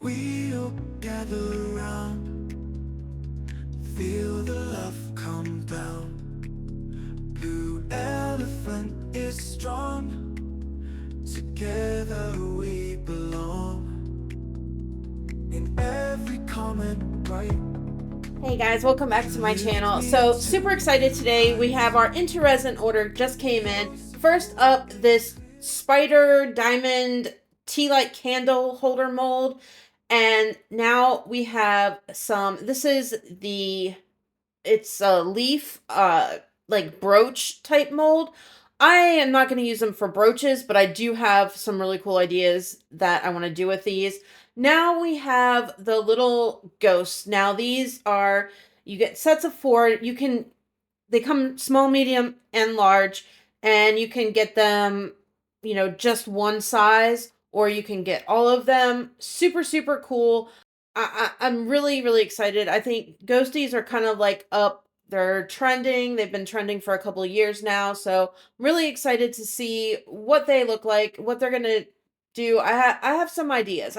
we'll gather around, feel the love come down. Blue elephant is strong, together we belong. In every comment right. Hey guys, welcome back to my channel. So super excited today. We have our into resin order just came in. First up, this spider diamond tea light candle holder mold. And now we have some, it's a leaf, like brooch type mold. I am not going to use them for brooches, but I do have some really cool ideas that I want to do with these. Now we have the little ghosts. Now these are, you get sets of 4. They come small, medium, and large, and you can get them, just one size, or you can get all of them. Super, super cool. I'm really, really excited. I think ghosties are kind of like up. They're trending. They've been trending for a couple of years now. So I'm really excited to see what they look like, what they're going to do. I have some ideas.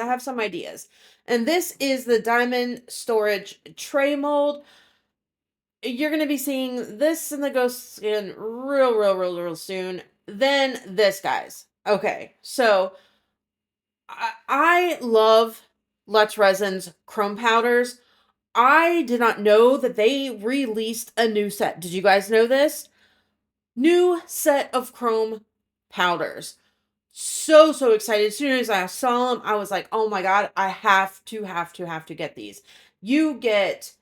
And this is the diamond storage tray mold. You're going to be seeing this in the ghost skin real soon. Then this, guys. Okay. So I love Resin's chrome powders. I did not know that they released a new set. Did you guys know this? New set of chrome powders. So excited. As soon as I saw them, I was like, oh my god, I have to get these. You get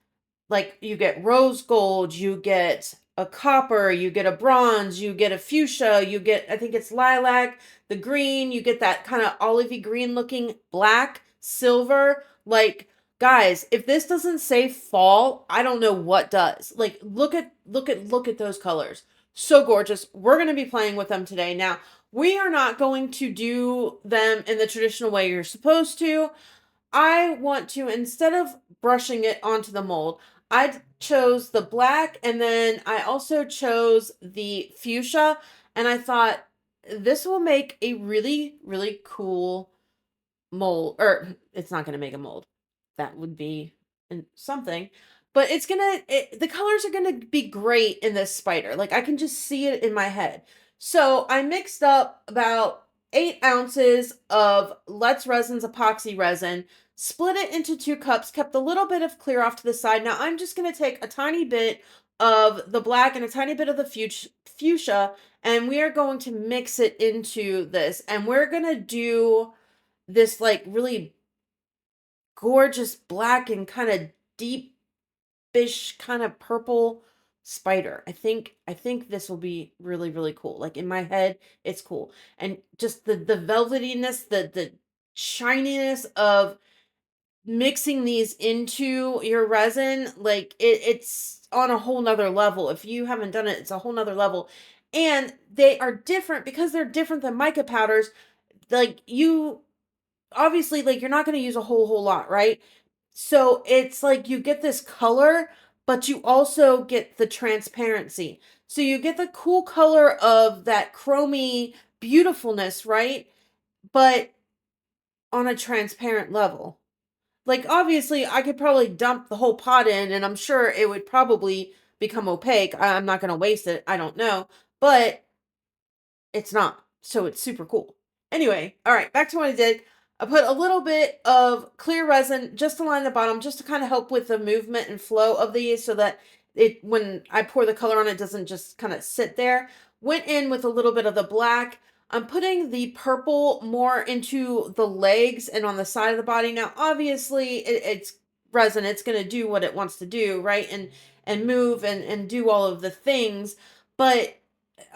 rose gold, you get a copper, you get a bronze, you get a fuchsia, you get, I think it's lilac, the green, you get that kind of olivey green looking black, silver. Like, guys, if this doesn't say fall, I don't know what does. Like, look at those colors. So gorgeous. We're going to be playing with them today. Now, we are not going to do them in the traditional way you're supposed to. I want to, instead of brushing it onto the mold, I chose the black, and then I also chose the fuchsia, and I thought this will make a really, really cool mold. Or it's not going to make a mold. That would be something. But the colors are going to be great in this spider. Like, I can just see it in my head. So I mixed up about 8 ounces of Let's Resin's epoxy resin, split it into 2 cups, kept a little bit of clear off to the side. Now I'm just going to take a tiny bit of the black and a tiny bit of the fuchsia, and we are going to mix it into this. And we're going to do this like really gorgeous black and kind of deepish kind of purple spider. I think this will be really, really cool. Like, in my head, it's cool. And just the velvetiness, the shininess of mixing these into your resin, like it's on a whole nother level. If you haven't done it, it's a whole nother level. And they are different because they're different than mica powders. Like, you obviously, like, you're not going to use a whole lot, right? So it's like you get this color, but you also get the transparency. So you get the cool color of that chromy beautifulness, right? But on a transparent level. Like, obviously, I could probably dump the whole pot in, and I'm sure it would probably become opaque. I'm not going to waste it. I don't know. But it's not. So it's super cool. Anyway, all right, back to what I did. I put a little bit of clear resin just to line the bottom, just to kind of help with the movement and flow of these, so that when I pour the color on, it doesn't just kind of sit there. Went in with a little bit of the black. I'm putting the purple more into the legs and on the side of the body. Now, obviously, it's resin. It's going to do what it wants to do, right? And move and do all of the things. But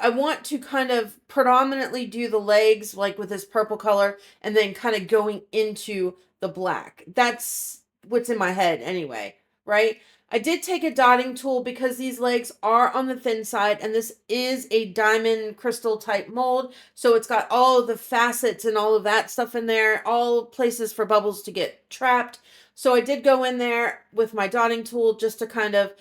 I want to kind of predominantly do the legs, like with this purple color, and then kind of going into the black. That's what's in my head anyway, right? I did take a dotting tool because these legs are on the thin side, and this is a diamond crystal type mold. So it's got all of the facets and all of that stuff in there, all places for bubbles to get trapped. So I did go in there with my dotting tool just to kind of,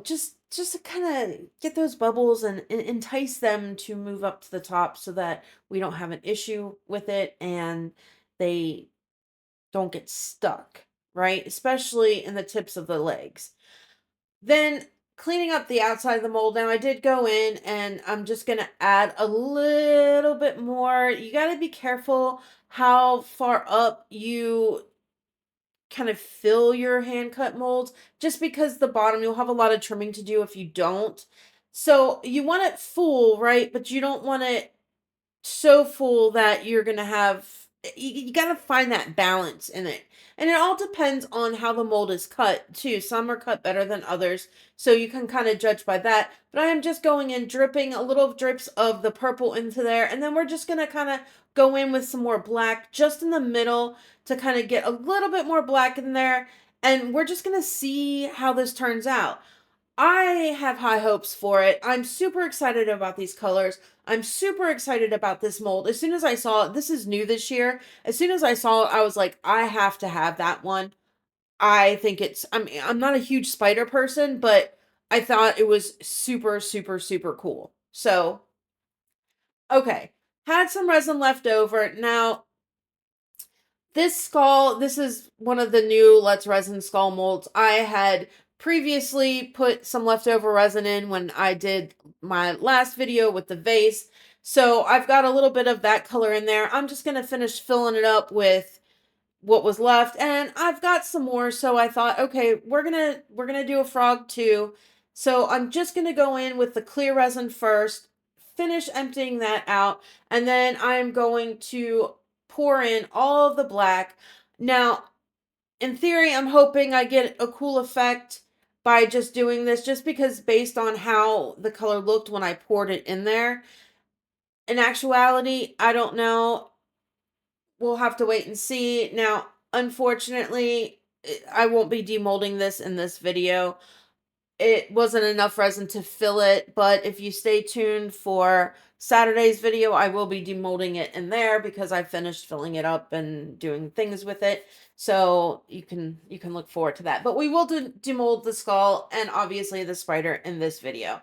just to kind of get those bubbles and entice them to move up to the top, so that we don't have an issue with it. And they don't get stuck, right? Especially in the tips of the legs. Then cleaning up the outside of the mold. Now I did go in and I'm just going to add a little bit more. You got to be careful how far up you kind of fill your hand cut molds, just because the bottom, you'll have a lot of trimming to do if you don't. So you want it full, right? But you don't want it so full that you're going to have, you got to find that balance in it. And it all depends on how the mold is cut too. Some are cut better than others. So you can kind of judge by that. But I am just going in, dripping a little drips of the purple into there. And then we're just going to kind of go in with some more black just in the middle to kind of get a little bit more black in there. And we're just going to see how this turns out. I have high hopes for it. I'm super excited about these colors. I'm super excited about this mold. As soon as I saw it, this is new this year. As soon as I saw it, I was like, I have to have that one. I think I'm not a huge spider person, but I thought it was super, super, super cool. So, okay. Had some resin left over. Now, this skull, this is one of the new Let's Resin skull molds. I had previously put some leftover resin in when I did my last video with the vase. So I've got a little bit of that color in there. I'm just going to finish filling it up with what was left, and I've got some more, so I thought, okay, we're gonna do a frog too. So I'm just gonna go in with the clear resin first, finish emptying that out, and then I'm going to pour in all of the black. Now, in theory, I'm hoping I get a cool effect by just doing this, just because based on how the color looked when I poured it in there. In actuality, I don't know. We'll have to wait and see. Now, unfortunately, I won't be demolding this in this video. It wasn't enough resin to fill it, but if you stay tuned for Saturday's video, I will be demolding it in there because I finished filling it up and doing things with it. So you can look forward to that. But we will demold the skull and obviously the spider in this video.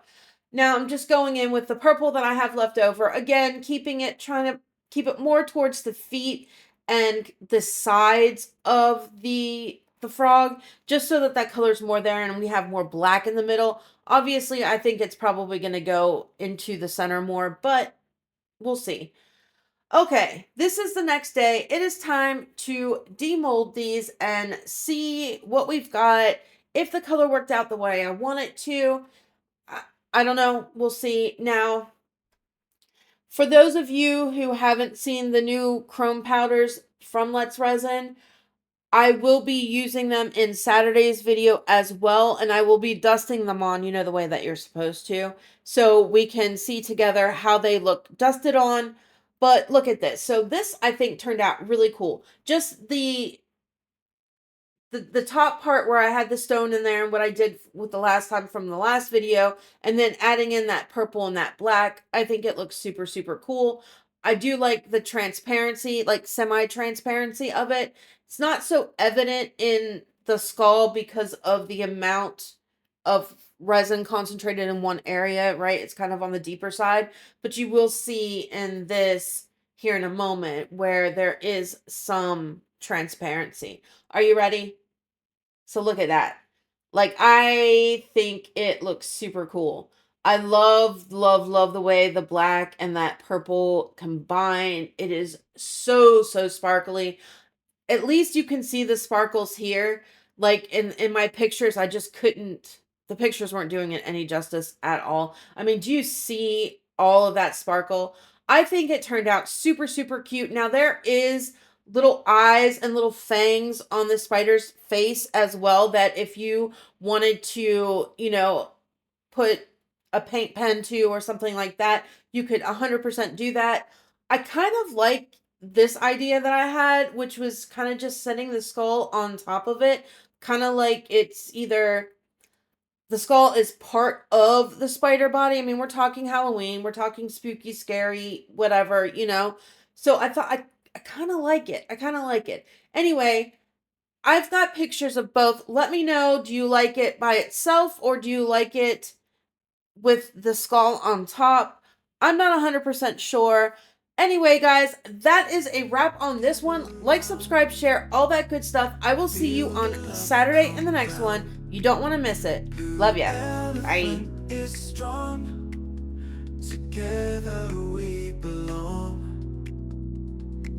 Now I'm just going in with the purple that I have left over. Again, trying to keep it more towards the feet and the sides of the frog, just so that color's more there and we have more black in the middle. Obviously, I think it's probably going to go into the center more, but we'll see. Okay, this is the next day. It is time to demold these and see what we've got, if the color worked out the way I want it to. I don't know. We'll see. Now, for those of you who haven't seen the new chrome powders from Let's Resin, I will be using them in Saturday's video as well, and I will be dusting them on, the way that you're supposed to, so we can see together how they look dusted on. But look at this. So this, I think, turned out really cool. Just the top part where I had the stone in there and what I did with the last time from the last video, and then adding in that purple and that black, I think it looks super, super cool. I do like the transparency, like semi-transparency of it. It's not so evident in the skull because of the amount of resin concentrated in one area, right? It's kind of on the deeper side, but you will see in this here in a moment where there is some transparency. Are you ready? So look at that. Like, I think it looks super cool. I love, love, love the way the black and that purple combine. It is so, so sparkly. At least you can see the sparkles here. Like in my pictures, I just couldn't, the pictures weren't doing it any justice at all. I mean, do you see all of that sparkle? I think it turned out super, super cute. Now there is little eyes and little fangs on the spider's face as well, that if you wanted to, put a paint pen to or something like that, you could 100% do that. I kind of like this idea that I had, which was kind of just setting the skull on top of it, kind of like it's either the skull is part of the spider body. I mean, we're talking Halloween, we're talking spooky, scary, whatever, So I thought I kind of like it. I kind of like it. Anyway, I've got pictures of both. Let me know, do you like it by itself or do you like it with the skull on top? I'm not 100% sure. Anyway, guys, that is a wrap on this one. Like, subscribe, share, all that good stuff. I will see you on Saturday in the next one. You don't want to miss it. Love ya. Bye. Is strong. Together we belong.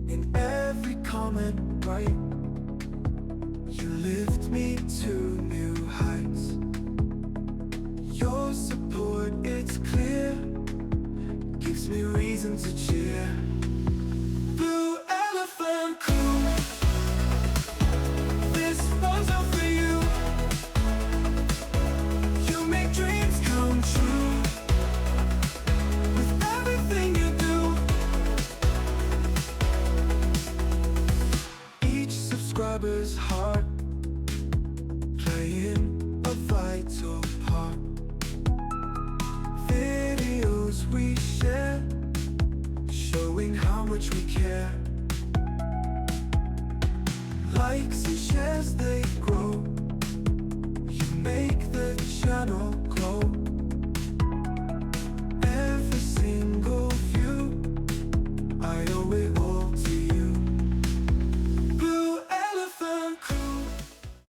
In every comment right, you lift me to new heights. Your support, it's clear, gives me reason to cheer. Blue Elephant Crew, this one's all for you. You make dreams come true with everything you do. Each subscriber's heart playing a vital part. Videos we share, showing how much we care. Likes and shares, they grow.